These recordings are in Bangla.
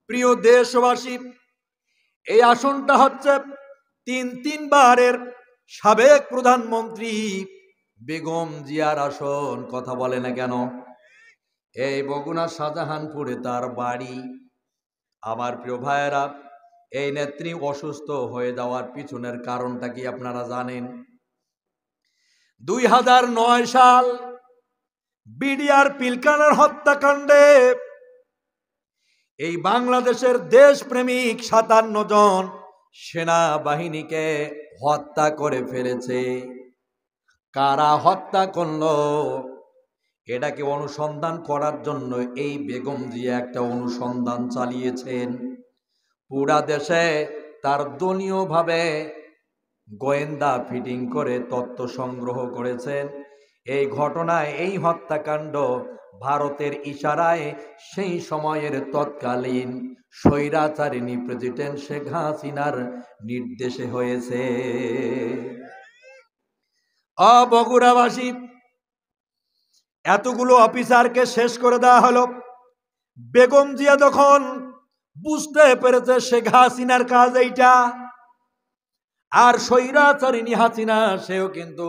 প্রিয় দেশবাসী, এই আসনটা হচ্ছে তিনবারের সাবেক প্রধানমন্ত্রী বেগম জিয়ার আসন। কথা বলে না কেন? এই বগুড়া শাহজাহানপুরে তার বাড়ি। আমার প্রিয় ভাইয়েরা, এই নেত্রী অসুস্থ হয়ে যাওয়ার পিছনের কারণটা কি আপনারা জানেন? 2009 সাল বিডিআর পিলখানার হত্যাকাণ্ডে এই বাংলাদেশের দেশপ্রেমিক 57 জন সেনাবাহিনীকে হত্যা করে ফেলেছে। কারা হত্যা করলো এটাকে অনুসন্ধান করার জন্য এই বেগম জিয়া একটা অনুসন্ধান চালিয়েছেন। পুরা দেশে তার দলীয়ভাবে গোয়েন্দা ফিটিং করে তথ্য সংগ্রহ করেছেন। এই ঘটনায়, এই হত্যাকাণ্ড ভারতের ইশারায় সেই সময়ের তৎকালীন স্বৈরাচারিণী প্রেসিডেন্ট শেখ হাসিনার নির্দেশে হয়েছে। বগুড়াবাসী, এতগুলো অফিসারকে শেষ করে দেওয়া হলো। বেগম জিয়া যখন বুঝতে পেরেছে শেখ হাসিনার কাজ এইটা, আর স্বৈরাচারিণী হাসিনা সেও কিন্তু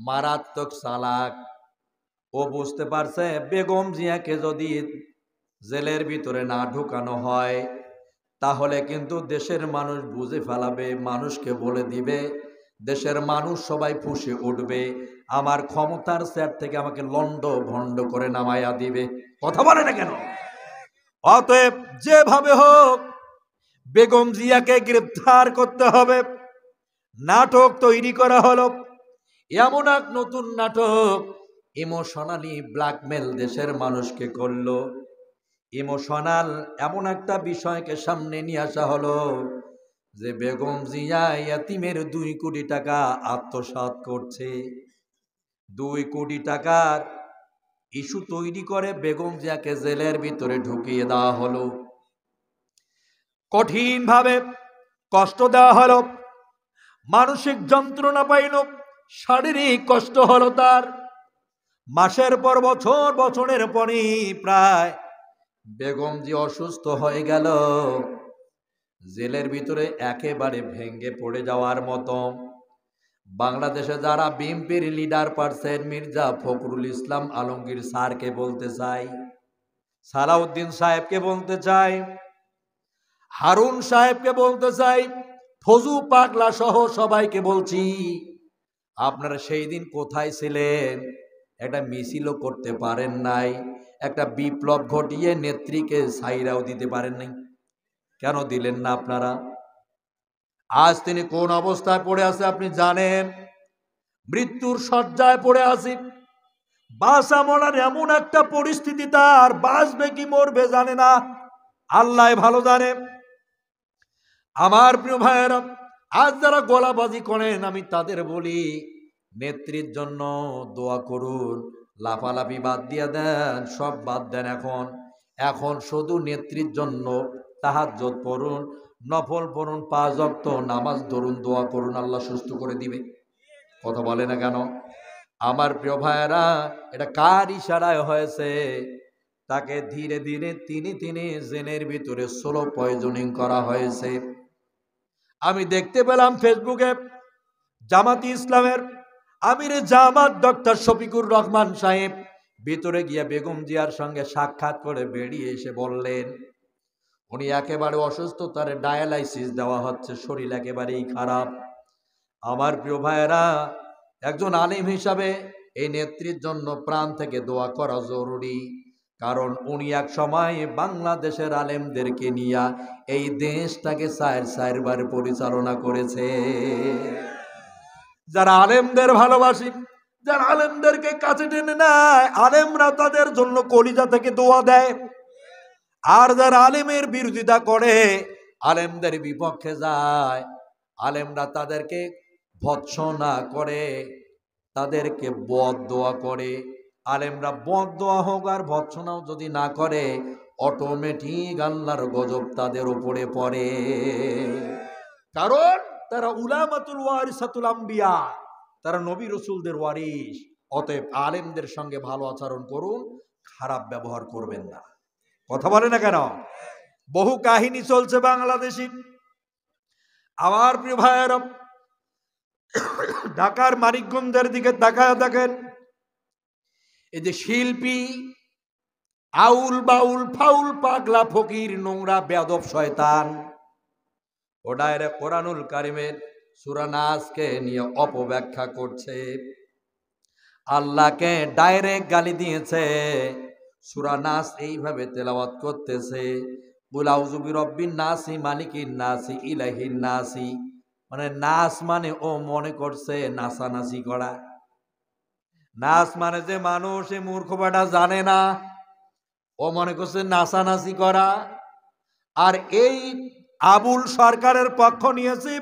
মারাত্মক চালাক। ও বুঝতে পারছে বেগম জিয়াকে যদি জেলের ভিতরে না ঢুকানো হয় তাহলে কিন্তু দেশের মানুষ বুঝে ফেলাবে, মানুষকে বলে দিবে, দেশের মানুষ সবাই ফুঁসে উঠবে, আমার ক্ষমতার সেট থেকে আমাকে লন্ড ভন্ড করে নামাইয়া দিবে। কথা বলে না কেন? অতএব যেভাবে হোক বেগম জিয়াকে গ্রেফতার করতে হবে। নাটক তৈরি করা হলো, এমন এক নতুন নাটক, ইমোশনালি ব্ল্যাকমেল দেশের মানুষকে করলো। ইমোশনাল এমন একটা বিষয়কে সামনে নিয়ে আসা হলো যে বেগম জিয়া ইয়াতিমের 2 কোটি টাকা আত্মসাৎ করছে। 2 কোটি টাকার ইস্যু তৈরি করে বেগম জিয়াকে জেলের ভিতরে ঢুকিয়ে দেওয়া হলো। কঠিনভাবে কষ্ট দেওয়া হলো, মানসিক যন্ত্রণা পাইল, শারীরিক কষ্ট হলো তার। মাসের পর বছর, বছরের পরই প্রায় বেগম জি অসুস্থ হয়ে গেল। জেলের ভিতরে একেবারে ভেঙ্গে পড়ে যাওয়ার মতো। বাংলাদেশে যারা বিএনপির লিডার পারছেন, মির্জা ফখরুল ইসলাম আলমগীর স্যারকে বলতে চাই, সালাউদ্দিন সাহেবকে বলতে চাই, হারুন সাহেবকে বলতে চাই, ফজু পাগলা সহ সবাইকে বলছি, আপনারা সেই দিন কোথায় ছিলেন? একটা মিছিলও করতে পারেন নাই, একটা বিপ্লব ঘটিয়ে নেত্রীকে সাইরাও দিতে পারেন নাই। কেন দিলেন না আপনারা? আজ তিনি কোন অবস্থায় পড়ে আছে আপনি জানেন? মৃত্যুর শয্যায় পড়ে আছি। বাঁচা মরার এমন একটা পরিস্থিতি তার, বাঁচবে কি মরবে জানে না, আল্লাহ ভালো জানে। আমার প্রিয় ভাইয়েরা, আজ যারা গলাবাজি করেন আমি তাদের বলি, নেত্রীর জন্য দোয়া করুন, লাফালাফি বাদ দিয়ে দেন, সব বাদ দেন। এখন শুধু নেত্রীর জন্য তাহাজ্জুদ পড়ুন, নফল পড়ুন, 5 ওয়াক্ত নামাজ ধরুন, দোয়া করুন, আল্লাহ সুস্থ করে দিবে। কথা বলে না কেন? আমার প্রিয় ভাইয়েরা, এটা কার ইশারায় হয়েছে? তাকে ধীরে ধীরে তিনি জেলের ভিতরে স্লো পয়জনিং করা হয়েছে। আমি দেখতে পেলাম ফেসবুকে জামাতি ইসলামের আমিরে জামাত ডক্টর শফিকুর রহমান সাহেব ভিতরে গিয়ে বেগম জিয়ার সঙ্গে সাক্ষাৎ করে বেরিয়ে এসে বললেন উনি একেবারে অসুস্থ, তার ডায়ালাইসিস দেওয়া হচ্ছে, শরীর একেবারেই খারাপ। আমার প্রিয় ভাইয়েরা, একজন আলেম হিসাবে এই নেত্রীর জন্য প্রাণ থেকে দোয়া করা জরুরি। কারণ উনি এক সময় বাংলাদেশের আলেমদেরকে নিয়ে এই দেশটাকে 4 বার পরিচালনা করেছে। যারা আলেমদের ভালোবাসি, যারা আলেমদেরকে কাছে টেনে নেয়, আলেমরা তাদের জন্য কলিজা থেকে দোয়া দেয়। আর যারা আলেমের বিরোধিতা করে, আলেমদের বিপক্ষে যায়, আলেমরা তাদেরকে ভৎসনা করে, তাদেরকে বদদোয়া করে। আলেমরা বদদোয়া হোক আর ভৎসনাও যদি না করে, অটোমেটিক আল্লাহর গজব তাদের উপরে পড়ে। কারণ তারা উলামাতুল ওয়ারিসাতুল আম্বিয়া, তারা নবী রাসূলদের ওয়ারিস। অতএব আলেমদের সঙ্গে ভালো আচরণ করুন, খারাপ ব্যবহার করবেন না। কথা বলে না কেন? বহু কাহিনী চলছে বাংলাদেশি। আমার প্রিয় ভাইয়েরা, ঢাকার মানিকগঞ্জের দিকে তাকায় দেখেন, এই যে শিল্পী, আউল বাউল ফাউল পাগলা ফকির নোংরা বেয়াদব শয়তান, ও ডাইরেক্ট কোরআনুল কারিমের সূরা নাসকে নিয়ে অপব্যাখ্যা করছে, আল্লাহকে ডাইরেক্ট গালি দিয়েছে। সূরা নাস এইভাবে তেলাওয়াত করতেছে, কুল আউযু বিরব্বিন নাসি মালিকিন নাসি ইলাহিন নাসি, মানে নাস মানে ও মনে করছে নাসানাসি করা। নাস মানে যে মানুষ, এই মূর্খ বেটা জানে না, ও মনে করছে নাসানাসি করা। আর এই আবুল সরকারের পক্ষ নিয়েছে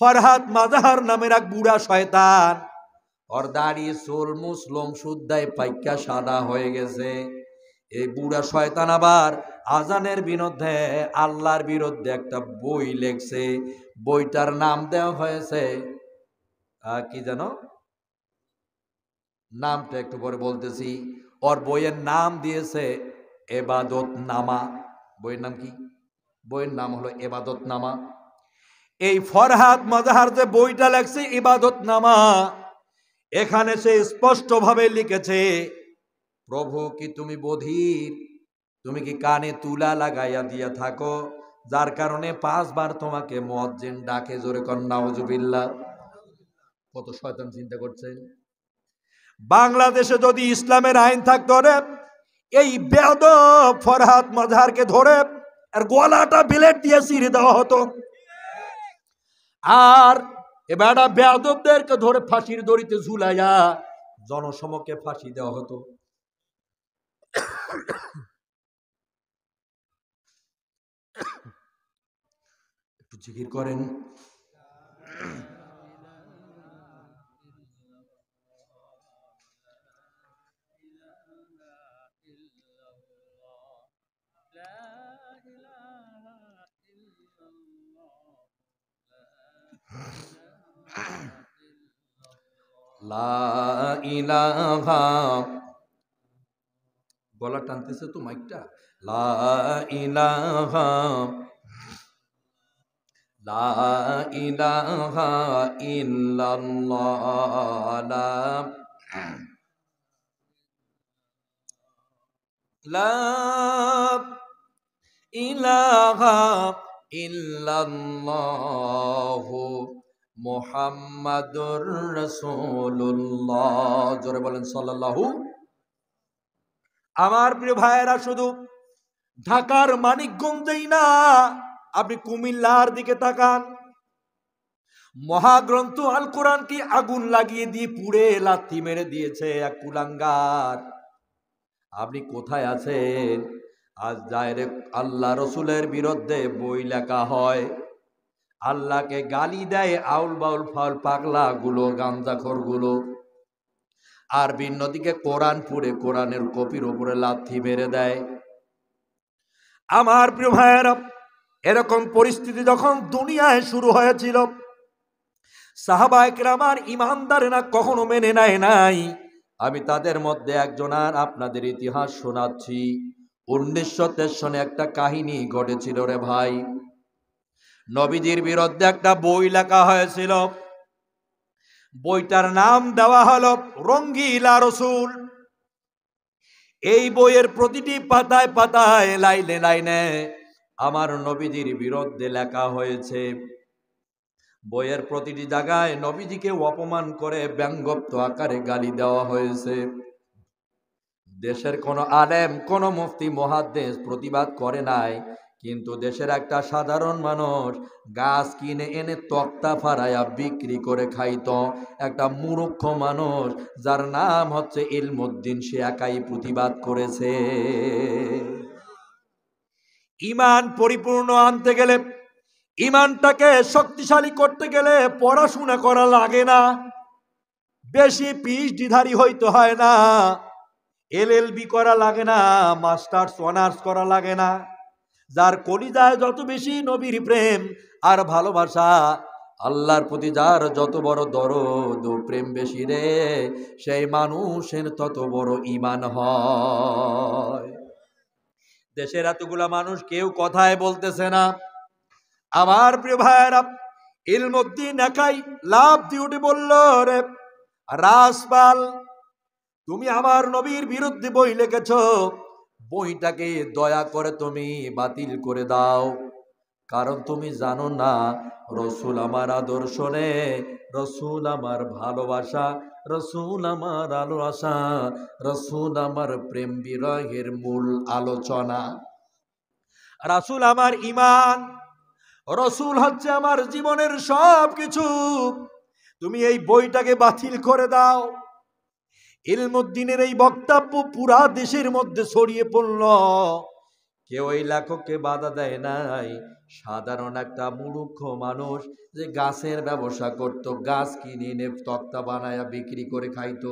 ফরহাদ মাজাহার নামের এক বুড়া শয়তান, ওর দাড়ি চুল মুসলম শুদ্ধায় পাইকা সাদা হয়ে গেছে। এই বুড়া শয়তান আবার আজানের বিরুদ্ধে, আল্লাহর বিরুদ্ধে একটা বই লেখছে। বইটার নাম দেওয়া হয়েছে কি জানো, নামটা একটু পরে বলতেছি। ওর বইয়ের নাম দিয়েছে এবাদত নামা। বইয়ের নাম কি? বইয়ের নাম হলো এবাদত নামা। এই ফরহাদ মাজাহার যে বইটা লেখছে ইবাদত নামা, এখানে সে স্পষ্ট ভাবে লিখেছে, প্রভু কি তুমি বধির? তুমি কি কানে তুলা লাগাইয়া দিয়া থাকো, যার কারণে 5 বার তোমাকে মুয়াজ্জিন ডাকে? জোরে কর নাউজুবিল্লাহ। কত শয়তান চিন্তা করছেন। বাংলাদেশে যদি ইসলামের আইন থাকতো রে, এই বেয়াদব ফরহাদ মাজাহারকে ধরে আর গলাটা বিলেট দিয়ে ছিঁড়ে দেওয়া হতো, আর এবারে বেয়াদবদেরকে ধরে ফাঁসির দড়িতে ঝুলাইয়া জনসমক্ষে ফাঁসি দেওয়া হতো। একটু জিকির করেন। লা ইলাহা, গলা টানতেছে তো মাইকটা। লা ইলাহা, লা ইলাহা ইল্লাল্লাহ, লা ইলাহা ইল্লাল্লাহু মুহাম্মাদুর রাসূলুল্লাহ। জোরে বলেন সাল্লাল্লাহু। আমার প্রিয় ভাইয়েরা, শুধু ঢাকার মানিকগঞ্জেই না, আপনি কুমিল্লার দিকে তাকান, মহাগ্রন্থ আল কোরআনকে আগুন লাগিয়ে দিয়ে পুড়ে লাথি মেরে দিয়েছে এক কুলাঙ্গার। আপনি কোথায় আছেন? আজ ডাইরেক্ট আল্লাহ রসুলের বিরুদ্ধে বই লেখা হয়, আল্লাহকে গালি দেয় আউল বাউল ফাউল পাগলা গুলো, গাঞ্জাখোর গুলো। আর অন্যদিকে কোরআন পুড়ে কোরআনের কপির উপরে লাথি মেরে দেয়। আমার প্রিয় ভাইয়েরা, এরকম পরিস্থিতি যখন দুনিয়ায় শুরু হয়েছিল, সাহাবায়ে কেরাম আর ইমানদারেরা কখনো মেনে নেয় নাই। আমি তাদের মধ্যে একজনার আপনাদের ইতিহাস শোনাচ্ছি। 1923 সনে একটা কাহিনী ঘটেছিল রে ভাই। নবীজির বিরুদ্ধে একটা বই লেখা হয়েছিল, বইটার নাম দেওয়া হলো রঙ্গিলা রসুল। এই বইয়ের প্রতিটি পাতায় পাতায়, লাইনে লাইনে আমার নবীজির বিরুদ্ধে লেখা হয়েছে। বইয়ের প্রতিটি জায়গায় নবীজিকে অপমান করে ব্যঙ্গপ্ত আকারে গালি দেওয়া হয়েছে। দেশের কোন আলেম, কোন মুফতি মুহাদ্দিস প্রতিবাদ করে নাই, কিন্তু দেশের একটা সাধারণ মানুষ গাছ কিনে এনে তক্তা ফারায়া বিক্রি করে খাইতো একটা মূর্খ মানুষ, যার নাম হচ্ছে ইলমুদ্দিন, সে একাই প্রতিবাদ করেছে। ঈমান পরিপূর্ণ আনতে গেলে, ঈমানটাকে শক্তিশালী করতে গেলে পড়াশোনা করা লাগে না, বেশি পিএইচডিধারী হইতে হয় না, এলএলবি করা লাগে না, মাস্টার্স অনার্স করা লাগে না। যার কলিজায় যত বেশি নবীর প্রেম আর ভালোবাসা, আল্লাহর প্রতি যার যত বড় দরদ ও প্রেম বেশি রে, সেই মানুষের তত বড় ঈমান হয়। দেশের এতগুলা মানুষ কেউ কথায় বলতেছে না। আমার প্রিয় ভাইয়েরা, ইলমুদ্দিন একাই লাভ দিয়ে উঠে বলল, রে রাসপাল, তুমি আমার নবীর বিরুদ্ধে বই লিখেছ, বইটাকে দয়া করে তুমি বাতিল করে দাও। কারণ তুমি জানো না রসুল আমার আদর্শ নে, রসুল আমার ভালোবাসা, রসুল আমার আলোচনা, রসুল আমার প্রেম বিরহের মূল আলোচনা, রসুল আমার ঈমান, রসুল হচ্ছে আমার জীবনের সব কিছু। তুমি এই বইটাকে বাতিল করে দাও। ইলমুদ্দিনের এই বক্তব্য পুরা দেশের মধ্যে ছড়িয়ে পড়ল। কেউ এই লেখককে বাধা দেয় নাই। সাধারণ একটা মূর্খ মানুষ যে গাছের ব্যবসা করত, গাছ কিনে এনে তক্তা বানায়া বিক্রি করে খাইতো,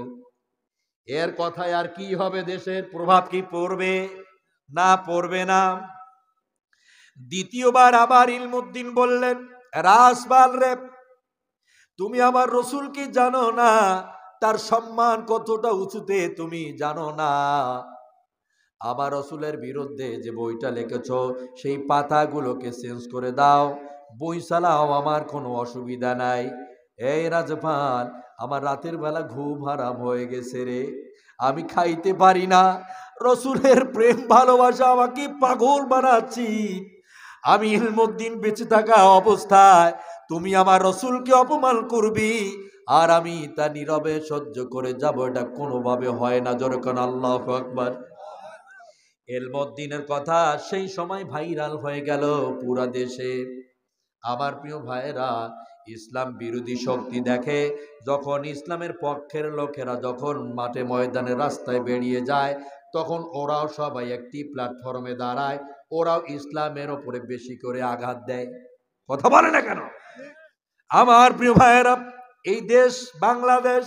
এর কথায় আর কি হবে? দেশের প্রভাব কি পড়বে? না, পড়বে না। দ্বিতীয়বার আবার ইলমুদ্দিন বললেন, রাসপাল রে, তুমি আমার রসুল কি জানো না? তার সম্মান কতটা উঁচুতে তুমি জানো না? আবার রসুলের বিরুদ্ধে যে বইটা লিখেছ সেই পাতাগুলোকে চেঞ্জ করে দাও, বই চালাও, আমার কোনো অসুবিধা নাই। এই রাজপাল, আমার রাতের বেলা ঘুম হারাম হয়ে গেছে রে, আমি খাইতে পারি না। রসুলের প্রেম ভালোবাসা আমাকে পাগল বানাচ্ছি। আমি ইলমুদ্দিন বেঁচে থাকা অবস্থায় তুমি আমার রসুলকে অপমান করবি, আর আমি তা নীরবে সহ্য করে যাব, এটা কোনোভাবে হয় না। যেরকম আল্লাহু আকবার। ইলমুদ্দিনের কথা সেই সময় ভাইরাল হয়ে গেল পুরা দেশে। আমার প্রিয় ভাইয়েরা, ইসলাম বিরোধী শক্তি দেখে যখন ইসলামের পক্ষের লোকেরা যখন মাঠে ময়দানে রাস্তায় বেরিয়ে যায়, তখন ওরাও সবাই একটি প্ল্যাটফর্মে দাঁড়ায়, ওরাও ইসলামের ওপরে বেশি করে আঘাত দেয়। কথা বলে না কেন? আমার প্রিয় ভাইয়েরা, এই দেশ বাংলাদেশ,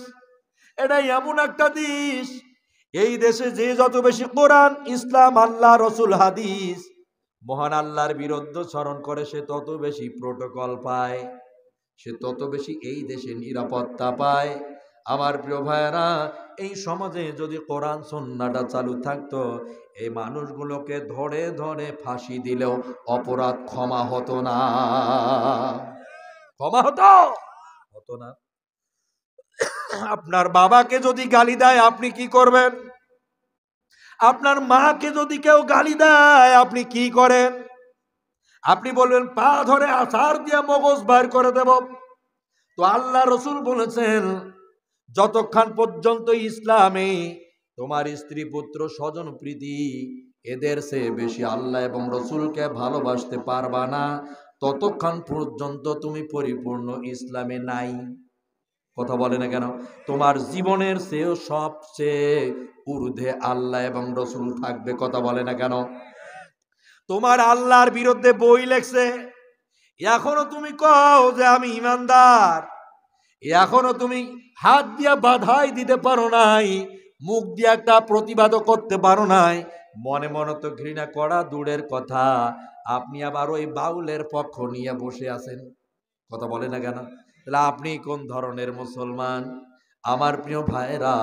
এটা এমন একটা দেশ, এই দেশে যে যত বেশি কোরআন, ইসলাম, আল্লাহ, রসুল, হাদিস, মহান আল্লাহর বিরুদ্ধে স্মরণ করে, সে তত বেশি প্রোটোকল পায়, সে তত বেশি এই দেশে নিরাপত্তা পায়। আমার প্রিয় ভাইয়েরা, এই সমাজে যদি কোরআন সুন্নাহটা চালু থাকতো, এই মানুষগুলোকে ধরে ধরে ফাঁসি দিলেও অপরাধ ক্ষমা হতো না। ক্ষমা হতো না। আপনার বাবাকে যদি গালি দেয় আপনি কি করবেন? আপনার মাকে যদি কেউ গালি দেয় আপনি কি করেন? আপনি বলবেন পা ধরে আছাড় দিয়ে মগজ বাইর করে দেব। তো আল্লাহ রসুল বলেছেন, যতক্ষণ পর্যন্ত ইসলামে তোমার স্ত্রী পুত্র স্বজন প্রীতি এদের সে বেশি আল্লাহ এবং রসুলকে ভালোবাসতে পারবা না, ততক্ষণ পর্যন্ত তুমি পরিপূর্ণ ইসলামে নাই। কথা বলে না কেন? তোমার জীবনের চেয়েও সবচেয়ে ঊর্ধ্বে আল্লাহ এবং রসুল থাকবে। কথা বলে না কেন? তোমার আল্লাহর বিরুদ্ধে বই লেখছে, এখনো তুমি কও যে আমি ইমানদার, এখনো তুমি হাত দিয়া বাধাই দিতে পারো নাই, মুখ দিয়ে একটা প্রতিবাদও করতে পারো নাই, মনে মনে তো ঘৃণা করা দূরের কথা, আপনি আবার ওই বাউলের পক্ষ নিয়ে বসে আছেন। কথা বলে না কেন? তাহলে আপনি কোন ধরনের মুসলমান? আমার প্রিয় ভাইরা,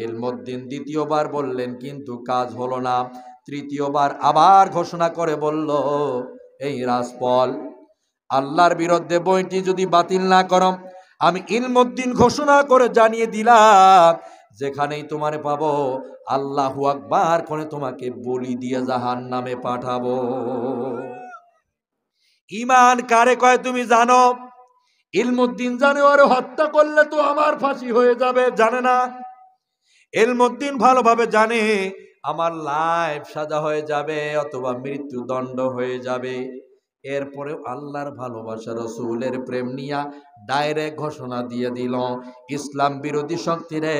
ইলমুদ্দিন দ্বিতীয়বার বললেন, কিন্তু কাজ হলো না। তৃতীয়বার আবার ঘোষণা করে বলল, এই রাসপাল, আল্লাহর বিরুদ্ধে বইটি যদি বাতিল না করো, আমি ইলমুদ্দিন ঘোষণা করে জানিয়ে দিলাম, যেখানেই তোমারে পাবো আল্লাহু আকবার করে তোমাকে বলি দিয়ে জাহান্নামে পাঠাবো। ঈমান কারে কয় তুমি জানো? ইলমুদ্দিন জানে ওরে হত্যা করলে তো আমার ফাঁসি হয়ে যাবে, জানে না? ইলমুদ্দিন ভালোভাবে জানে আমার লাইফ সাজা হয়ে যাবে অথবা মৃত্যুদণ্ড হয়ে যাবে। এরপরে আল্লাহর ভালোবাসা, রসুলের প্রেম নিয়া ডাইরেক্ট ঘোষণা দিয়ে দিল, ইসলাম বিরোধী শক্তিরে,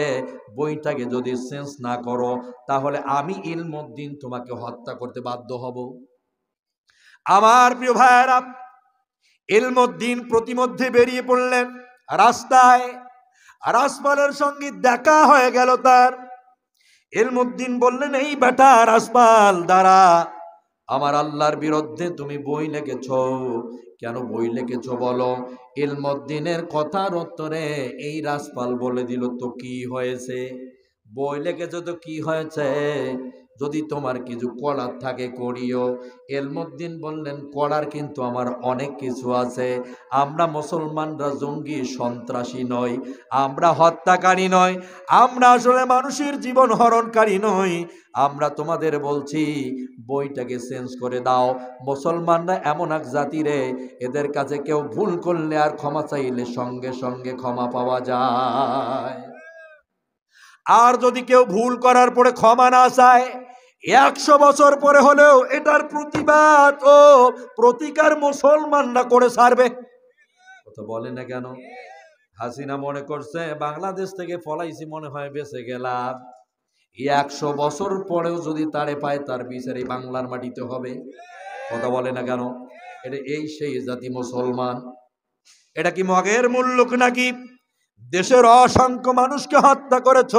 বইটাকে যদি চেঞ্জ না করো তাহলে আমি ইলমুদ্দিন তোমাকে হত্যা করতে বাধ্য হব। আমার প্রিয় ভাইয়েরা, ইলমুদ্দিন প্রতিমধ্যে বেরিয়ে পড়লেন রাস্তায়। রাসপালের সঙ্গে দেখা হয়ে গেল তার। ইলমুদ্দিন বললেন, এই বেটা রাসপাল, দাঁড়া, আমার আল্লাহর বিরুদ্ধে তুমি বই লিখেছ, কেন বই লিখেছ বলো? ইলমুদ্দিনের কথার উত্তরে এই রাসপাল বলে দিল, তো কি হয়েছে? বই লিখেছ তো কি হয়েছে? যদি তোমার কিছু করার থাকে করিও। এলমুদ্দিন বললেন, করার কিন্তু আমার অনেক কিছু আছে। আমরা মুসলমানরা জঙ্গি সন্ত্রাসী নই, আমরা হত্যাকারী নই, আমরা আসলে মানুষের জীবন হরণকারী নই। আমরা তোমাদের বলছি বইটাকে চেঞ্জ করে দাও। মুসলমানরা এমন এক জাতি রে, এদের কাছে কেউ ভুল করলে আর ক্ষমা চাইলে সঙ্গে সঙ্গে ক্ষমা পাওয়া যায়। আর যদি কেউ ভুল করার পরে ক্ষমা না চায়, 100 বছর পরে হলেও এটার প্রতিবাদ ও প্রতিকার মুসলমানরা করে ছাড়বে। কথা বলে না কেন? হাসিনা মনে করছে বাংলাদেশ থেকে ফলাইছি, মনে হয় বেঁচে গেলাম। 100 বছর পরেও যদি তারে পায়, তার বিচারে বাংলার মাটিতে হবে। কথা বলে না কেন? এটা এই সেই জাতি মুসলমান। এটা কি মগের মুল্লুক নাকি? দেশের অসংখ্য মানুষকে হত্যা করেছ।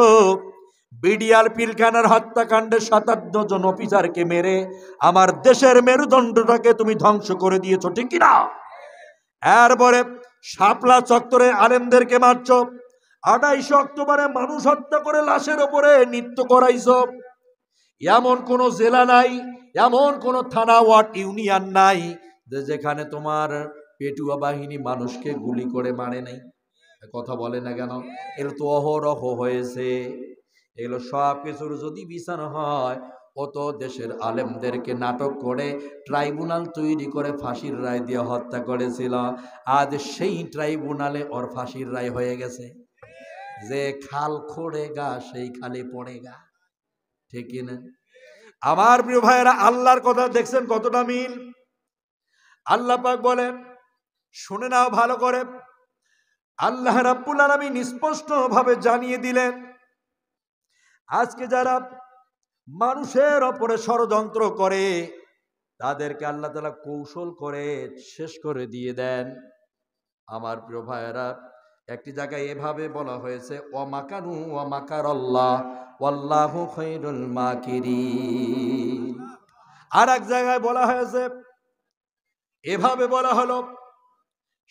বিডিআর পিলখানার হত্যাকাণ্ডে 57 জন অফিসারকে মেরে আমার দেশের মেরুদণ্ডটাকে তুমি ধ্বংস করে দিয়েছ, ঠিক কিনা? এরপরে শাপলা চত্বরে আলেমদেরকে মারছ। 28 অক্টোবরে মানুষ হত্যা করে লাশের ওপরে নৃত্য করাইছ। এমন কোন জেলা নাই, এমন কোন থানা ওয়ার্ড ইউনিয়ন নাই যেখানে তোমার পেটুয়া বাহিনী মানুষকে গুলি করে মারে নাই। কথা বলে না কেন? এগুলো তো অহরহ হয়েছে। এগুলো সব কিছুর যদি বিচার হয়, অত দেশের আলেমদেরকে নাটক করে ট্রাইব্যুনাল তৈরি করে ফাঁসির রায় দিয়ে হত্যা করেছিল। আজ সেই ট্রাইব্যুনালে ওর ফাঁসির রায় হয়ে গেছে। যে খাল খোঁড়েগা সেই খালে পড়েগা, ঠিক কিনা? আমার প্রিয় ভাইয়েরা, আল্লাহর কথা দেখছেন কতটা মিল। আল্লাহ পাক বলেন, শুনে নাও ভালো করে। আল্লাহ রাব্বুল আলামিন স্পষ্ট ভাবে জানিয়ে দিলেন, আজকে যারা মানুষের ওপরে ষড়যন্ত্র করে তাদেরকে আল্লাহ তাআলা কৌশল করে শেষ করে দিয়ে দেন। আমার প্রিয় ভাইয়েরা, একটি জায়গায় এভাবে বলা হয়েছে, ওয়া মাকারু ওয়া মাকারাল্লাহ ওয়াল্লাহু খায়রুল মাকিরিন। আর এক জায়গায় বলা হয়েছে, এভাবে বলা হলো,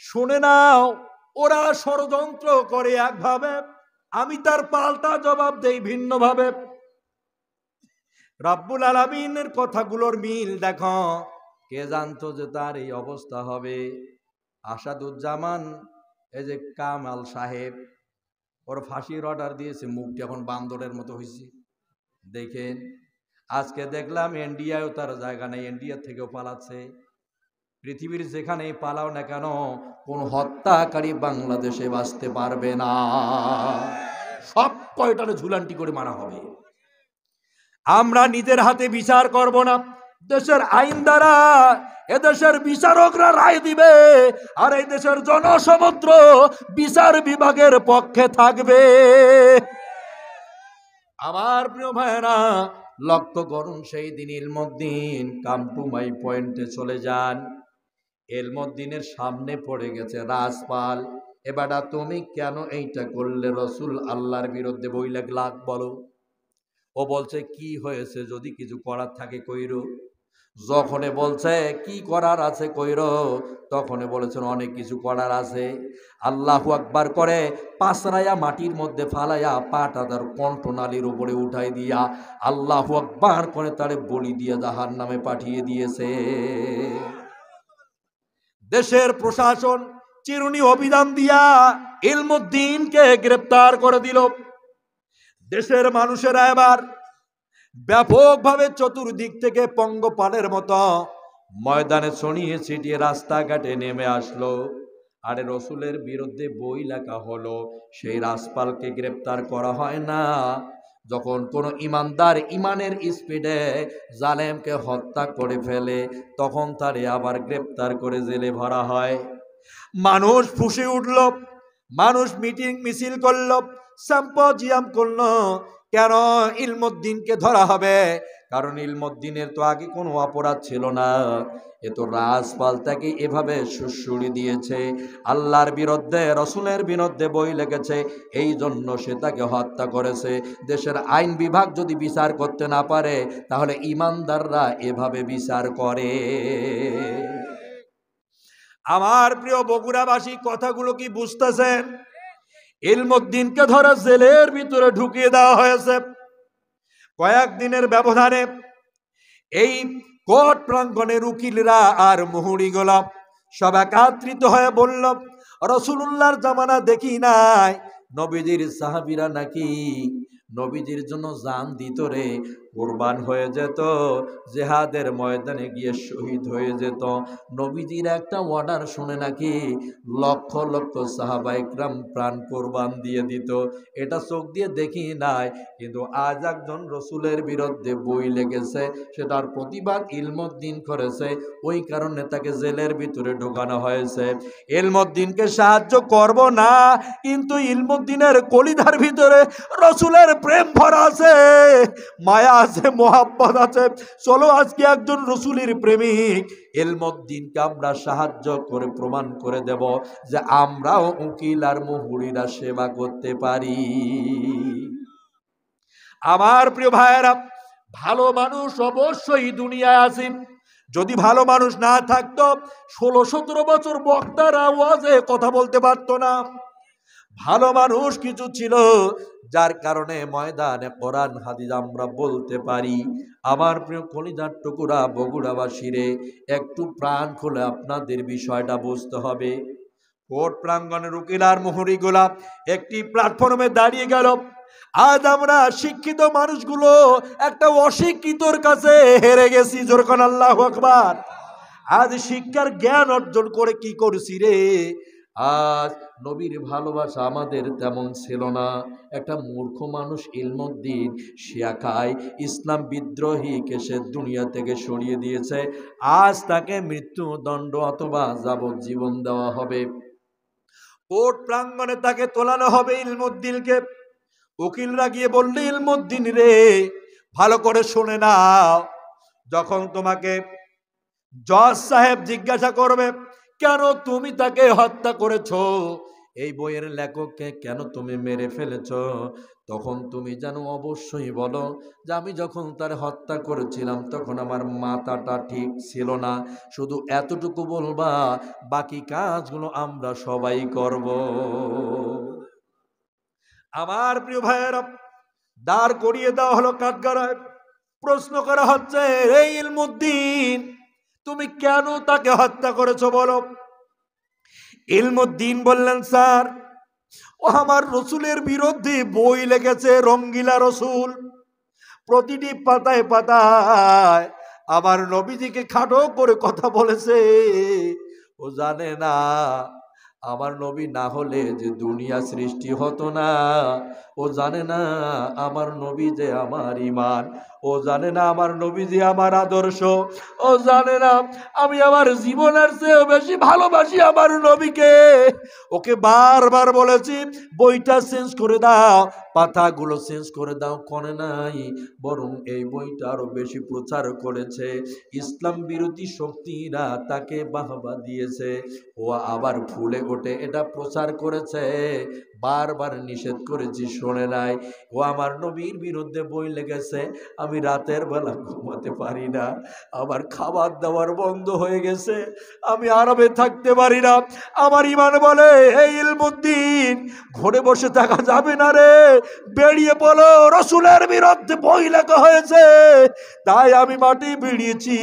শুনে নাও ওরা ষড়যন্ত্র করে একভাবে, আমি তার পাল্টা জবাব দেই ভিন্নভাবে। রব্বুল আলামিনের কথাগুলোর মিল দেখো। কে জানতো যে তার এই অবস্থা হবে? আসাদুজ্জামান, এই যে কামাল সাহেব, ওর ফাঁসির অর্ডার দিয়েছে, মুখটি এখন বান্দরের মতো হয়েছে। দেখেন, আজকে দেখলাম ইন্ডিয়ায়ও তার জায়গা নেই, ইন্ডিয়া থেকেও পালাচ্ছে। পৃথিবীর যেখানে পালাও না কেন, কোন হত্যাকারী বাংলাদেশে বাঁচতে পারবে না। সব কয়টারে ঝুলান্টি করে মারা হবে। আমরা নিজের হাতে বিচার করব না, দেশের আইন দ্বারা এদেশের বিচারকরা রায় দিবে, আর এই দেশের জনসমুদ্র বিচার বিভাগের পক্ষে থাকবে। আমার প্রিয় ভাইরা, লক্ষ্য করুন, সেই দিন ইলমুদ্দিন কাম টু মাই পয়েন্টে চলে যান। ইলমুদ্দিনের সামনে পড়ে গেছে রাজপাল। এবারে তুমি কেন এইটা করলে? রসুল আল্লাহর বিরুদ্ধে বই লাগলা, বলো। ও বলছে, কি হয়েছে? যদি কিছু করার থাকে কইরো। যখনই বলছে কি করার আছে কইরো, তখনই বলেছেন অনেক কিছু করার আছে। আল্লাহু আকবার করে পাঁচরায়া মাটির মধ্যে ফালাইয়া পাটা তার কণ্ঠনালীর উপরে উঠাই দিয়া আল্লাহু আকবার করে তারে বলি দিয়ে জাহান্নামে পাঠিয়ে দিয়েছে। দেশের প্রশাসন চিরুনি অভিযান দিয়া ইলমুদ্দিনকে গ্রেপ্তার করে দিল। দেশের মানুষেরা এবার ব্যাপকভাবে চতুর্দিক থেকে পঙ্গপালের মতো ময়দানে ছড়িয়ে ছিটিয়ে রাস্তাঘাটে নেমে আসলো। আরে রসুলের বিরুদ্ধে বই লেখা হলো, সেই রাজপালকে গ্রেপ্তার করা হয় না। যখন কোনো ইমানদার ইমানের স্পিডে জালেমকে হত্যা করে ফেলে, তখন তারে আবার গ্রেপ্তার করে জেলে ভরা হয়। মানুষ ফুঁসে উঠল, মানুষ মিটিং মিছিল করল, সিম্পোজিয়াম করলো। কেন ইলমুদ্দিনকে ধরা হবে? কারণ ইলমুদ্দিনের তো আগে কোনো অপরাধ ছিল না। এ তো রাজপাল তাকে এভাবে সুড়সুড়ি দিয়েছে, আল্লাহর বিরুদ্ধে রসুলের বিরুদ্ধে বই লেগেছে, এই জন্য সে তাকে হত্যা করেছে। দেশের আইন বিভাগ যদি বিচার করতে না পারে, তাহলে ইমানদাররা এভাবে বিচার করে। আমার প্রিয় বগুড়াবাসী, কথাগুলো কি বুঝতেছেন? ইলমুদ্দিনকে ধরে জেলের ভিতরে ঢুকিয়ে দেওয়া হয়েছে। কয়েকদিনের ব্যবধানে এই কোর্ট প্রাঙ্গণের উকিলরা আর মুহুরিগুলো সব একত্রিত হয়ে বলল, রাসূলুল্লাহর জামানা দেখি নাই নবীজির সাহাবীরা নাকি নবীজির জন্য জান দিত রে, কুরবান হয়ে যেত, জিহাদের ময়দানে গিয়ে শহীদ হয়ে যেত। নবীজির একটা অর্ডার শুনে নাকি লক্ষ লক্ষ সাহাবা ইকরাম প্রাণ কোরবান দিয়ে দিত। এটা চোখ দিয়ে দেখি নাই, কিন্তু আজ একজন রসুলের বিরুদ্ধে বই লেগেছে, সেটার প্রতিবাদ ইলমুদ্দিন করেছে, ওই কারণে তাকে জেলের ভিতরে ঢোকানো হয়েছে। ইলমুদ্দিনকে সাহায্য করব না, কিন্তু ইলমুদ্দিনের কলিজার ভিতরে রসুলের প্রেম ভরা আছে, মায়া আছে, মোহাব্বত আছে। চলো আজকে একজন রসুলের প্রেমিক ইলমুদ্দিনকে আমরা সাহায্য করে প্রমাণ করে দেব যে আমরাও উকিল আর মুহুরিরা সেবা করতে পারি। আমার প্রিয় ভাইয়েরা, ভালো মানুষ অবশ্যই দুনিয়ায় আছে। যদি ভালো মানুষ না থাকতো 16-17 বছর বক্তারা ওয়াজে কথা বলতে পারতো না। ভালো মানুষ কিছু ছিল, যার কারণে ময়দানে কোরআন হাদিস আমরা বলতে পারি। আমার প্রিয় কলিজার টুকুরা বগুড়াবাসীরে, একটু প্রাণ খুলে আপনাদের বিষয়টা বুঝতে হবে। কোর্ট প্রাঙ্গণের উকিল আর মুহুরিগুলা একটি প্ল্যাটফর্মে দাঁড়িয়ে গেল। আজ আমরা শিক্ষিত মানুষগুলো একটা অশিক্ষিতর কাছে হেরে গেছি। জোরকান আল্লাহু আকবার। আজ শিক্ষার জ্ঞান অর্জন করে কি করছি রে? আজ নবীর ভালোবাসা আমাদের তেমন ছিল না। একটা মূর্খ মানুষ ইলমুদ্দিন শিয়াখায় ইসলাম বিদ্রোহীকে সে দুনিয়া থেকে সরিয়ে দিয়েছে। আজ তাকে মৃত্যুদণ্ড অথবা যাবজ্জীবন দেওয়া হবে। কোর্ট প্রাঙ্গণে তাকে তোলানো হবে ইলমুদ্দিনকে। উকিলরা গিয়ে বললে, ইলমুদ্দিন রে, ভালো করে শুনে নাও, যখন তোমাকে জজ সাহেব জিজ্ঞাসা করবে কেন তুমি তাকে হত্যা করেছ, এই বইয়ের লেখককে কেন তুমি মেরে ফেলেছ, তখন তুমি যেন অবশ্যই বলো যে আমি যখন তার হত্যা করেছিলাম তখন আমার মাথাটা ঠিক ছিল না। শুধু এতটুকু বলবা, বাকি কাজগুলো আমরা সবাই করব। আমার প্রিয় ভাইয়েরা, দাঁড় করিয়ে দেওয়া হলো কাঠগড়ায়। প্রশ্ন করা হচ্ছে, এই ইলমুদ্দিন, তুমি কেন তাকে হত্যা করেছো বলো। ইলমুদ্দিন বললেন, স্যার, ও আমার রসুলের বিরুদ্ধে বই লেগেছে, রঙ্গিলা রসুল। প্রতিটি পাতায় পাতায় আমার নবীজিকে খাটো করে কথা বলেছে। ও জানে না আমার নবী না হলে যে দুনিয়া সৃষ্টি হতো না। ও জানে না আমার নবী যে আমার ঈমান। ও জানে না আমার নবী যে আমার আদর্শ। ও জানে না আমি আমার জীবনের চেয়েও বেশি ভালোবাসি আমার নবীকে। ওকে বারবার বলেছি বইটা চেঞ্জ করে দাও, পাতাগুলো চেঞ্জ করে দাও, করে নাই, বরং এই বইটা আরো বেশি প্রচার করেছে। ইসলাম বিরোধী শক্তিরা তাকে বাহবা দিয়েছে, ও আবার ফুলে ওঠে এটা প্রচার করেছে। বারবার নিষেধ করেছি, শোনে নাই। ও আমার নবীর বিরুদ্ধে বই লেগেছে, আমি রাতের বেলা ঘুমাতে পারি না, আমার খাবার দাবার বন্ধ হয়ে গেছে, আমি আরামে থাকতে পারি না। আমার ঈমান বলে, এই ইলমুদ্দিন, ঘরে বসে থাকা যাবে না রে, বেরিয়ে বলো রসুলের বিরুদ্ধে বই লেখা হয়েছে, তাই আমি মাটি বেরিয়েছি।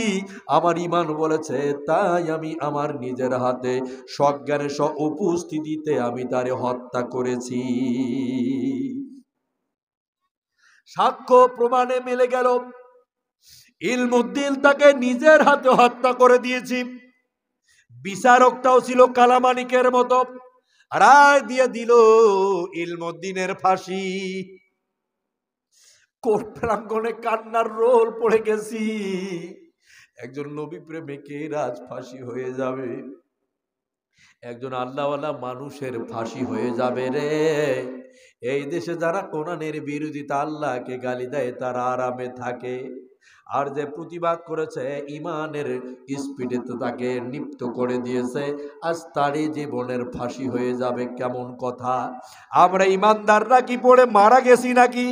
আমার ঈমান বলেছে, তাই আমি আমার নিজের হাতে সজ্ঞানে উপস্থিতিতে আমি তারে হত্যা করেছি। সাক্ষ্য প্রমাণে মিলে গেল ইলমুদ্দিন তাকে নিজের হাতে হত্যা করে দিয়েছি। বিচারকটাও ছিল কালামানিকের মতো, রায় দিয়ে দিল ইলমুদ্দিনের ফাঁসি। কোর্ট প্রাঙ্গণে কান্নার রোল পড়ে গেছি। একজন নবী প্রেমিকের আজ ফাঁসি হয়ে যাবে, একজন আল্লাহওয়ালা মানুষের ফাঁসি হয়ে যাবে রে। এই দেশে যারা কোরআনের বিরোধিতা, আল্লাহকে গালি দেয়, তারা আরামে থাকে। আর যে প্রতিবাদ করেছে ইমানের স্পিডে তো তাকে নিপ্ত করে দিয়েছে, আজ তারই জীবনের ফাঁসি হয়ে যাবে। কেমন কথা! আমরা ইমানদাররা কি পড়ে মারা গেছি নাকি?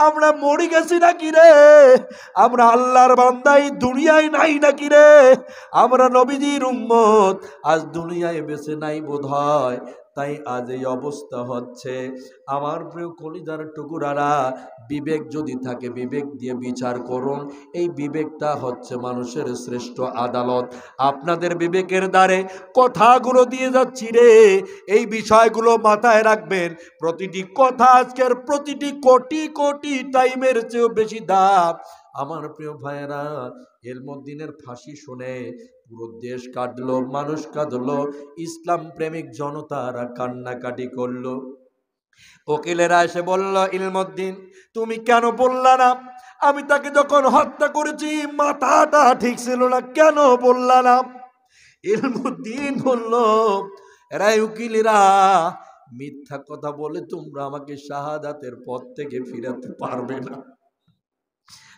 আমরা মরে গেছি নাকি রে? আমরা আল্লাহর বান্দা এই দুনিয়ায় নাই নাকি রে? আমরা নবীজির উম্মত আজ দুনিয়ায় বেঁচে নাই বোধহয়, তাই আজ এই অবস্থা হচ্ছে। আমার প্রিয় কলিজার টুকুরারা, বিবেক যদি থাকে বিবেক দিয়ে বিচার করুন। এই বিবেকটা হচ্ছে মানুষের শ্রেষ্ঠ আদালত। আপনাদের বিবেকের দ্বারে কথাগুলো দিয়ে যাচ্ছি রে, এই বিষয়গুলো মাথায় রাখবেন। প্রতিটি কথা আজকের প্রতিটি কোটি কোটি টাইমের চেয়েও বেশি দাম। আমার প্রিয় ভাইয়েরা, এলমুদ্দিনের ফাঁসি শুনে পুরো দেশ কাঁদলো, মানুষ কাঁদলো, ইসলাম প্রেমিক জনতারা কান্নাকাটি করলো। উকিলেরা এসে বলল, ইলমুদ্দিন তুমি কেন বললা না? আমি তাকে যখন হত্যা করেছি মাথাটা ঠিক ছিল না, কেন বললা না? ইলমুদ্দিন বলল, এরা উকিলেরা মিথ্যা কথা বলে তোমরা আমাকে শাহাদাতের পথ থেকে ফিরাতে পারবে না।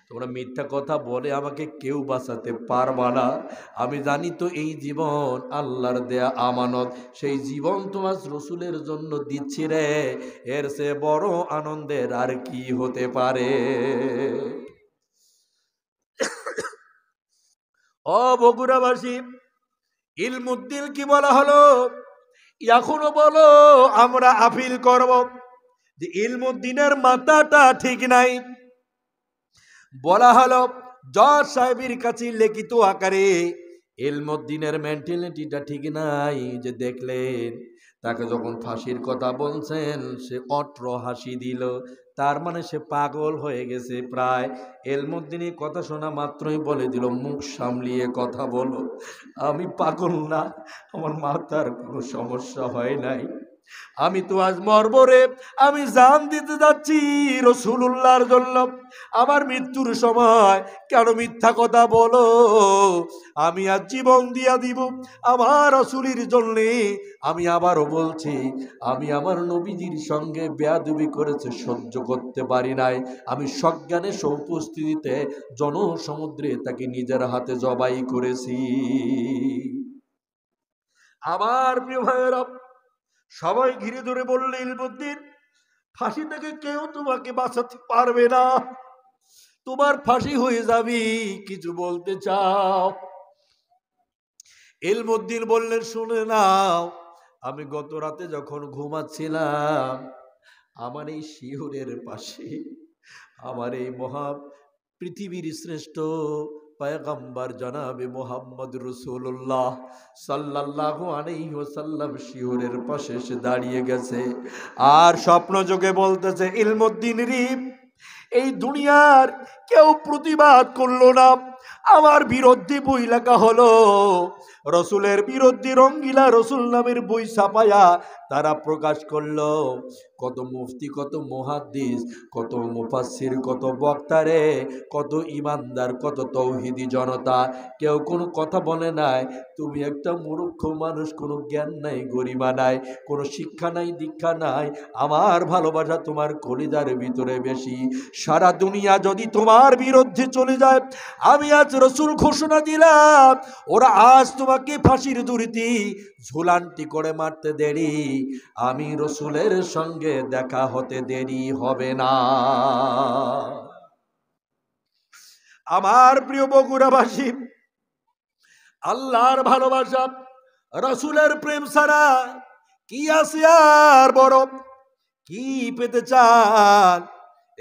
তোমরা মিথ্যা কথা বলে আমাকে কেউ বাঁচাতে পারবা না। আমি জানি তো এই জীবন আল্লাহর দেয়া আমানত, সেই জীবন তোমার রসুলের জন্য দিচ্ছি রে, এর চেয়ে বড় আনন্দের আর কি হতে পারে? ও বগুড়াবাসী, ইলমুদ্দিন কি বলা হলো? এখনো বলো আমরা আপিল করব যে ইলমুদ্দিনের মাথাটা ঠিক নাই। বলা হলো জজ সাহেবের কাছে লিখিত আকারে ইলমুদ্দিনের মেন্টালিটিটা ঠিক নাই। যে দেখলেন তাকে যখন ফাঁসির কথা বলছেন সে অট্র হাসি দিল, তার মানে সে পাগল হয়ে গেছে প্রায়। ইলমুদ্দিনের কথা শোনা মাত্রই বলে দিল, মুখ সামলিয়ে কথা বলো, আমি পাগল না, আমার মাথার কোনো সমস্যা হয় নাই, আমি তো আজ মরবো রে, আমি জান দিতে যাচ্ছি রাসূলুল্লাহর জন্য। আমার মৃত্যুর সময় কেন মিথ্যা কথা বলো? আমি আজ জীবন দিয়া দিব আমার রাসূলের জন্য। আমি আবারও বলছি, আমি আমার নবীজির সঙ্গে বেয়াদবি করেছে সহ্য করতে পারি নাই। আমি সজ্ঞানে উপস্থিতিতে জনসমুদ্রে তাকে নিজের হাতে জবাই করেছি। আমার প্রিয় ভাইয়েরা, সবাই ঘিরে ধরে বললে, ইলমুদ্দিন ফাঁসি থেকে কেউ তোমাকে বাঁচাতে পারবে না, তোমার ফাঁসি হয়ে যাবে, কিছু বলতে চাও? ইলমুদ্দিন বললেন, শুনে নাও, আমি গত রাতে যখন ঘুমাচ্ছিলাম আমার এই শিয়রের পাশে আমার এই মহা পৃথিবীর শ্রেষ্ঠ পয়গম্বর জনাবে মুহাম্মদ রাসূলুল্লাহ সাল্লাল্লাহু আলাইহি ওয়াসাল্লাম শিয়রের পাশে এসে দাঁড়িয়ে গেছে আর স্বপ্ন যোগে বলতেছে, ইলমুদ্দিন রে, এই দুনিয়ার কেউ প্রতিবাদ করলো না, আমার বিরুদ্ধে বই লেখা হলো, রসুলের বিরুদ্ধে রঙ্গিলা রসুল নামের বই ছাপায়া তারা প্রকাশ করলো। কত মুফতি, কত মুহাদ্দিস, কত মুফাসসির, কত বক্তারে, কত ইমানদার, কত তৌহিদি জনতা, কেউ কোনো কথা বলে নাই। তুমি একটা মূর্খ মানুষ, কোনো জ্ঞান নাই, গরিমা নাই, কোনো শিক্ষা নাই, দীক্ষা নাই, আমার ভালোবাসা তোমার কলিজার ভিতরে বেশি। সারা দুনিয়া যদি তোমার বিরুদ্ধে চলে যায়, আমি আজ রসুল ঘোষণা দিলাম, ওরা আজ তোমাকে ফাঁসির দড়িতে ঝুলান্টি করে মারতে দেরি, আমি রসুলের সঙ্গে দেখা হতে দেরি হবে না। আমার প্রিয় বগুড়াবাসী, আল্লাহর ভালোবাসা, রসুলের প্রেম ছাড়া কি আছে আর বড়? কি পেতে চান?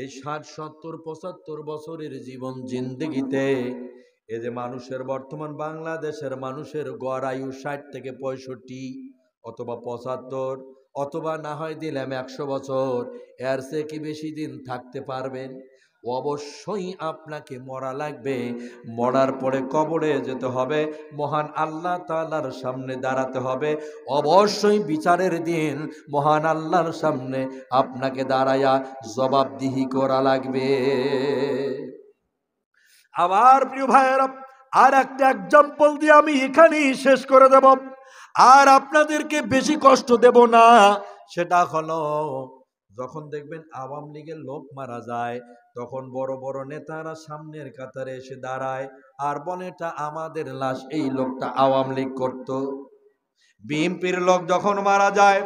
এই 60, 70, 75 বছরের জীবন জিন্দেগিতে এই যে মানুষের বর্তমান বাংলাদেশের মানুষের গড় আয়ু 60 থেকে 65 অথবা 75, অথবা না হয় দিলাম 100 বছর, এর চেয়ে কি বেশি দিন থাকতে পারবেন? অবশ্যই আপনাকে মরা লাগবে। মরার পরে কবরে যেতে হবে, মহান আল্লাহ তাআলার সামনে দাঁড়াতে হবে, অবশ্যই বিচারের দিন মহান আল্লাহর সামনে আপনাকে দাঁড়ায়া জবাবদিহি করা লাগবে। আমার প্রিয় ভাইয়েরা, আর একটা এক্সাম্পল দিয়ে আমি এখানেই শেষ করে দেব, আর আপনাদেরকে বেশি কষ্ট দেব না। সেটা হলো যখন দেখবেন আওয়ামী লীগের লোক মারা যায়, তখন বড় বড় নেতারা সামনের কাতারে এসে দাঁড়ায় আর বলে এটা আমাদের লাশ, এই লোকটা আওয়ামী লীগ করত। বিএনপির লোক যখন মারা যায়,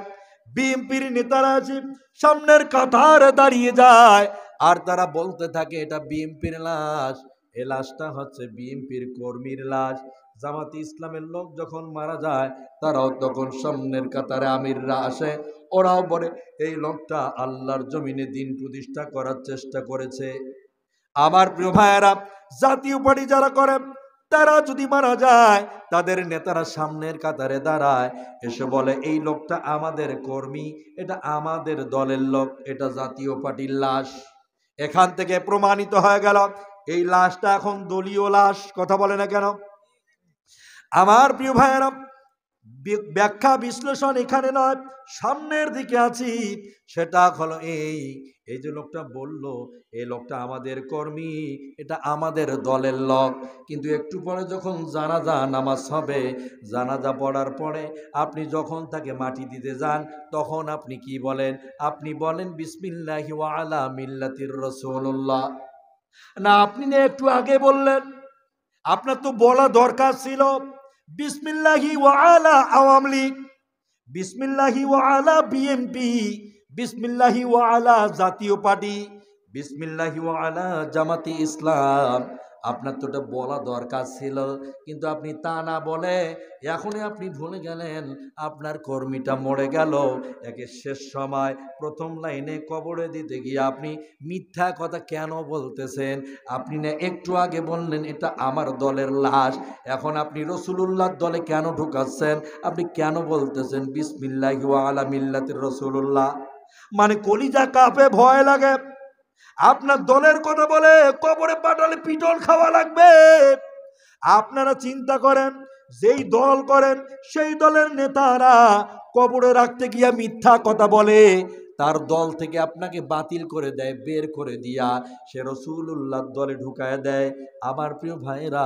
বিএনপির নেতারা আছে সামনের কাতারে দাঁড়িয়ে যায় আর তারা বলতে থাকে এটা বিএনপির লাশ, এই লাশটা হচ্ছে বিএনপির কর্মীর লাশ। জামাতে ইসলামের লোক যখন মারা যায়, তারাও তখন সামনের কাতারে আমিররা আসে, ওরাও বলে এই লোকটা আল্লাহর জমিনে দিন প্রতিষ্ঠা করার চেষ্টা করেছে। আমার প্রিয় ভাইয়েরা, জাতীয় পার্টি যারা করে তারা যদি মারা যায়, তাদের নেতারা সামনের কাতারে দাঁড়ায়, এসে বলে এই লোকটা আমাদের কর্মী, এটা আমাদের দলের লোক, এটা জাতীয় পার্টির লাশ। এখান থেকে প্রমাণিত হয়ে গেল এই লাশটা এখন দলীয় লাশ। কথা বলে না কেন? আমার প্রিয় ভাইয়েরা, ব্যাখ্যা বিশ্লেষণ এখানে নয়, সামনের দিকে আছি। সেটা হলো এই যে লোকটা বলল এই লোকটা আমাদের কর্মী, এটা আমাদের দলের লোক, কিন্তু একটু পরে যখন জানাজা নামাজ হবে, জানাজা পড়ার পরে আপনি যখন তাকে মাটি দিতে যান, তখন আপনি কি বলেন? আপনি বলেন বিসমিল্লাহি ওয়া আলা মিল্লাতির রাসূলুল্লাহ। না, আপনি না একটু আগে বললেন? আপনার তো বলা দরকার ছিল বিসমিল্লাহি ওয়া আলা আওয়ামী লীগ, বিসমিল্লাহি ওয়া আলা বিএনপি, বিসমিল্লাহি ওয়া আলা জাতীয় পার্টি, বিসমিল্লাহি ওয়া আলা জামাতি ইসলাম। আপনার তো এটা বলা দরকার ছিল, কিন্তু আপনি তা না বলে এখনই আপনি ভুলে গেলেন আপনার কর্মীটা মরে গেল। একে শেষ সময় প্রথম লাইনে কবরে দিতে গিয়ে আপনি মিথ্যা কথা কেন বলতেছেন? আপনি না একটু আগে বললেন এটা আমার দলের লাশ, এখন আপনি রসুলুল্লাহর দলে কেন ঢুকাচ্ছেন? আপনি কেন বলতেছেন বিসমিল্লাহি ওয়া আলা মিল্লাতির রাসূলুল্লাহ? মানে কলিজা কাঁপে, ভয় লাগে। আপনার দলের কথা বলে কবরে পাঠালে পিটন খাওয়া লাগবে। আপনারা চিন্তা করেন, যেই দল করেন সেই দলের নেতারা কবরে রাখতে গিয়া মিথ্যা কথা বলে, তার দল থেকে আপনাকে বাতিল করে দেয়, বের করে দিয়া সে রসুলুল্লাহর দলে ঢুকায় দেয়। আমার প্রিয় ভাইরা,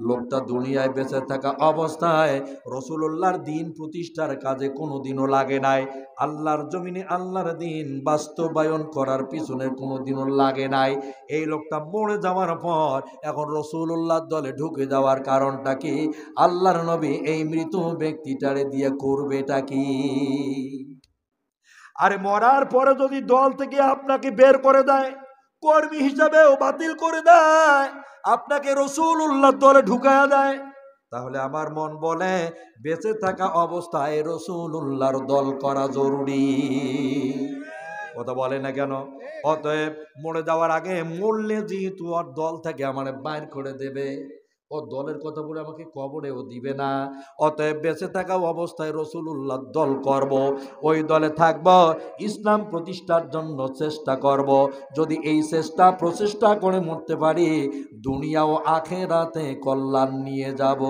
লোকটা দুনিয়ায় বেঁচে থাকা অবস্থায় রসুলুল্লাহর দিন প্রতিষ্ঠার কাজে কোনোদিনও লাগে নাই। আল্লাহর জমিনে আল্লাহর দিন বাস্তবায়ন করার পিছনে কোনোদিনও লাগে নাই। এই লোকটা মরে যাওয়ার পর এখন রসুলুল্লাহর দলে ঢুকে যাওয়ার কারণটা কি? আল্লাহর নবী এই মৃত ব্যক্তিটারে দিয়ে করবেটা কি? আরে মরার পরে যদি দল থেকে আপনাকে বের করে দেয়, কর্মী হিসাবেও বাতিল করে দেয়, আপনাকে রসুলুল্লাহর দলে ঢুকায়া দেয়, তাহলে আমার মন বলে বেঁচে থাকা অবস্থায় রসুলুল্লাহর দল করা জরুরি। কথা বলে না কেন? অতএব মরে যাওয়ার আগে মরলে যেহেতু ওর দল থেকে আমার বাইর করে দেবে, ও দলের কথা বলে আমাকে কবরেও দিবে না, অতএব বেঁচে থাকা অবস্থায় রসুলুল্লাহর দল করব, ওই দলে থাকব, ইসলাম প্রতিষ্ঠার জন্য চেষ্টা করব। যদি এই প্রচেষ্টা করে মরতে পারি, দুনিয়া ও আখিরাতে কল্যাণ নিয়ে যাব।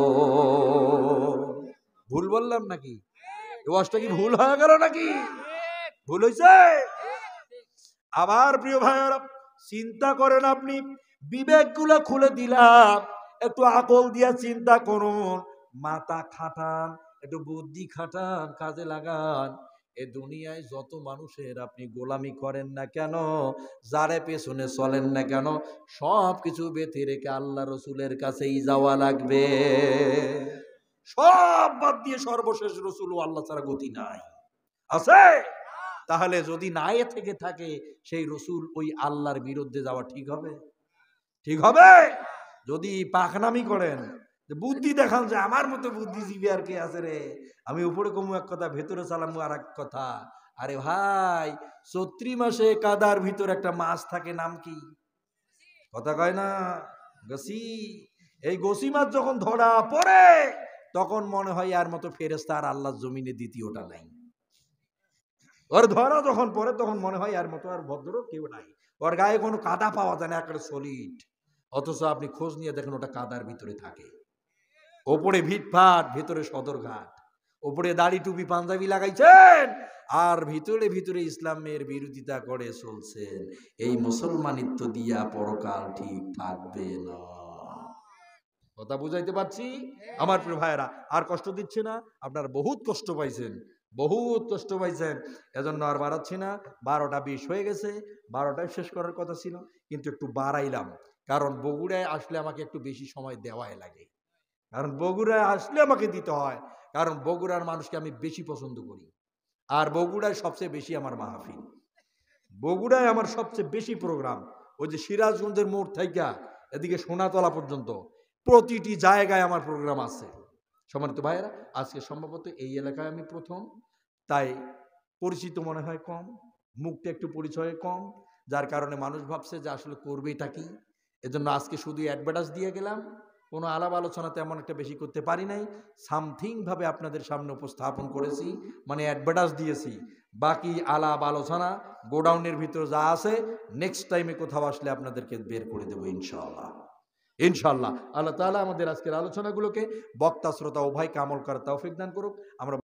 ভুল বললাম নাকি? ওয়াজটা কি ভুল হয়ে গেল নাকি? ভুল হয়েছে? আমার প্রিয় ভাইয়েরা, চিন্তা করেন, আপনি বিবেকগুলো খুলে দিলাম, একটু আকল দিয়া চিন্তা করুন, মাথা খাটান, একটু বুদ্ধি খাটান, কাজে লাগান। এ দুনিয়ায় যত মানুষের আপনি গোলামি করেন না কেন, যারে পেছনে চলেন না কেন, সব কিছু বেঁধে রেখে আল্লাহ রসুলের কাছেই যাওয়া লাগবে। সব বাদ দিয়ে সর্বশেষ রসুল ও আল্লাহ ছাড়া গতি নাই। আছে? তাহলে যদি নাই থেকে থাকে সেই রসুল ওই আল্লাহর বিরুদ্ধে যাওয়া ঠিক হবে? ঠিক হবে? যদি পাখনামি করেন, বুদ্ধি দেখান যে আমার মতো বুদ্ধিজীবী আর কে আছে রে, আমি উপরে কমু এক কথা, ভেতরে চালামু আর এক কথা। আরে ভাই, চৈত্রি মাসে কাদার ভিতর একটা মাছ থাকে, নাম কি? কথা কয় না? গসি। এই গসি মাছ যখন ধরা পড়ে, তখন মনে হয় আর মতো ফেরেশতা আর আল্লাহর জমিনে দ্বিতীয়টা নাই। ওর ধরা যখন পড়ে তখন মনে হয় আর মতো আর ভদ্র কেউ নাই, ওর গায়ে কোনো কাদা পাওয়া যায় না, একটা সলিড। অথচ আপনি খোঁজ নিয়ে দেখেন ওটা কাদার ভিতরে থাকে। ওপরে ভিটফাট, ভিতরে সদরঘাট, ওপরে দাড়ি টুপি পাঞ্জাবি লাগাইছেন আর ভিতরে ভিতরে ইসলামের বিরোধিতা করে চলছেন। এই মুসলমানিত্ব দিয়া পরকাল ঠিক থাকবে না। কথা বুঝাইতে পারছি আমার প্রিয় ভাইয়েরা? আর কষ্ট দিচ্ছে না? আপনারা বহুত কষ্ট পাইছেন, বহুত কষ্ট পাইছেন, এজন্য আর বাড়াচ্ছি না। 12টা 20 হয়ে গেছে, 12টায় শেষ করার কথা ছিল, কিন্তু একটু বাড়াইলাম, কারণ বগুড়ায় আসলে আমাকে একটু বেশি সময় দেওয়াই লাগে। কারণ বগুড়ায় আসলে আমাকে দিতে হয়, কারণ বগুড়ার মানুষকে আমি বেশি পছন্দ করি। আর বগুড়ায় সবচেয়ে বেশি আমার মাহফিল, বগুড়ায় আমার সবচেয়ে বেশি প্রোগ্রাম। ওই যে সিরাজগঞ্জের মোড় থাইকা এদিকে সোনাতলা পর্যন্ত প্রতিটি জায়গায় আমার প্রোগ্রাম আছে। সম্মানিত ভাইয়েরা, আজকে সম্ভবত এই এলাকায় আমি প্রথম, তাই পরিচিত মনে হয় কম, মুখটা একটু পরিচয় কম, যার কারণে মানুষ ভাবছে যে আসলে করবেটা কি। এজন্য আজকে শুধু অ্যাডভার্টাইজ দিয়ে গেলাম, কোনো আলাপ আলোচনা তেমন একটা বেশি করতে পারি নাই। সামথিং ভাবে আপনাদের সামনে উপস্থাপন করেছি, মানে অ্যাডভার্টাইজ দিয়েছি। বাকি আলাপ আলোচনা গোডাউনের ভিতরে যা আছে, নেক্সট টাইমে কোথাও আসলে আপনাদেরকে বের করে দেবো ইনশাআল্লাহ। ইনশাআল্লাহ আল্লাহ তাআলা আমাদের আজকের আলোচনাগুলোকে বক্তা শ্রোতা উভয়কে আমল করার তৌফিক দান করুক। আমরা